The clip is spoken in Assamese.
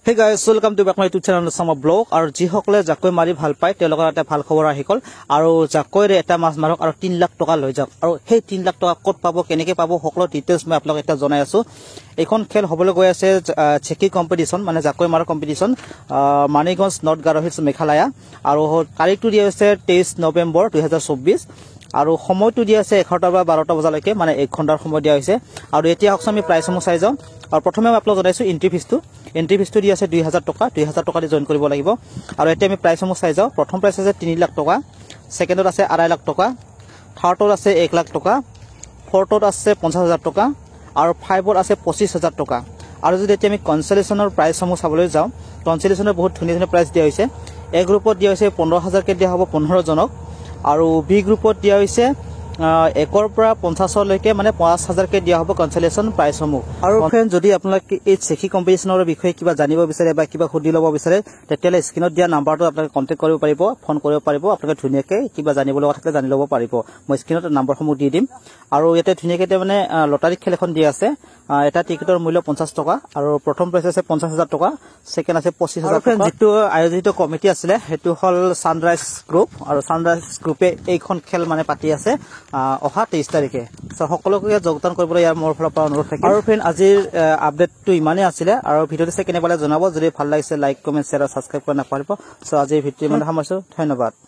Hey guys, welcome to back my YouTube channel Sama Blog. Aru jihokle jakoi mari bhal pai telokar eta bhal khobor ahikol aru jakoi re eta mas marok aru 3 lakh toka loi jak aru hey 3 lakh toka kot pabo keneke pabo hoklo details মই আপোনাক এটা জনাই আছো এখন খেল হবলৈ গৈ আছে চেকি কম্পিটিশন মানে jakoi mar competition Maniganj North Garo Hills Meghalaya আৰু তাৰিখটো দিয়া হৈছে 23 নৱেম্বৰ 2024 আৰু সময়টো দিয়া আছে 11টা বা 12টা বজালৈকে মানে 1 ঘণ্টাৰ সময় দিয়া হৈছে আৰু এতিয়া হকছ আমি প্ৰাইসমু চাই যাও আৰু প্ৰথমে মই আপোনাক জনাইছো এন্ট্ৰি ফিসটো দিয়া আছে 2000 টকা দি জয়েন কৰিব লাগিব আৰু এতিয়া আমি প্ৰাইসমু চাই যাও প্ৰথম প্ৰাইস আছে 3 লাখ টকা সেকেন্ডত আছে 2.5 লাখ টকা থাৰ্ডত আছে 1 লাখ টকা ফৰ্থত আছে 50000 টকা আৰু ফাইভত আছে 25000 টকা আৰু যদি এতিয়া আমি কনসোলেশনৰ প্ৰাইসমু চাবলৈ যাও কনসোলেশনৰ বহুত ধুনীয়া প্ৰাইস দিয়া হৈছে এ গ্ৰুপত দিয়া হৈছে 15000 কে দিয়া হ'ব 15 জনক আৰু বি গ্ৰুপত দিয়া হৈছে 1 পৰা 50 লৈকে মানে 5000 কে দিয়া হ'ব কনসোলেশন প্ৰাইসমু আৰু ফ্ৰেন্ড যদি আপোনাক এই চেকি কম্পিটিশনৰ বিষয়ে কিবা জানিব বিচাৰে বা কিবা খুদি লব বিচাৰে তেতিয়ালে স্ক্ৰিনত দিয়া নাম্বাৰটো আপোনাক কন্টাক্ট কৰিব পাৰিব ফোন কৰিব পাৰিব আপোনাক ধুনীয়াকে কিবা জানিব লগা থাকিলে জানি লব পাৰিব মই স্ক্ৰিনত নাম্বাৰসমূহ দি দিম আৰু ইয়াতে ধুনীয়াকে মানে লটাৰী খেল এখন দি আছে এটা টিকেটৰ মূল্য 50 টকা আৰু প্ৰথম প্ৰাইস আছে 50000 টকা সেকেন্ড আছে 25000 টকা যেটো আয়োজিত কমিটি আছিল হেতু হল সানৰাইজ গ্ৰুপ আৰু সানৰাইজ গ্ৰুপে এইখন খেল মানে পাতি আছে অহা 23 তাৰিখে সকলোকে যোগদান কৰিবলৈ ইয়াৰ মোৰ ফালৰ পৰা অনুৰোধ থাকিল আৰু ফ্ৰেন্ড আজিৰ আপডেটটো ইমানে আছিল আৰু ভিডিওটো চাই কেনে পালে জনাব যদি ভাল লাগিছে লাইক কমেন্ট শেয়াৰ আৰু সাবস্ক্ৰাইব কৰা নাপাৰিব সো আজিৰ ভিডিও মানে সামৰিছো ধন্যবাদ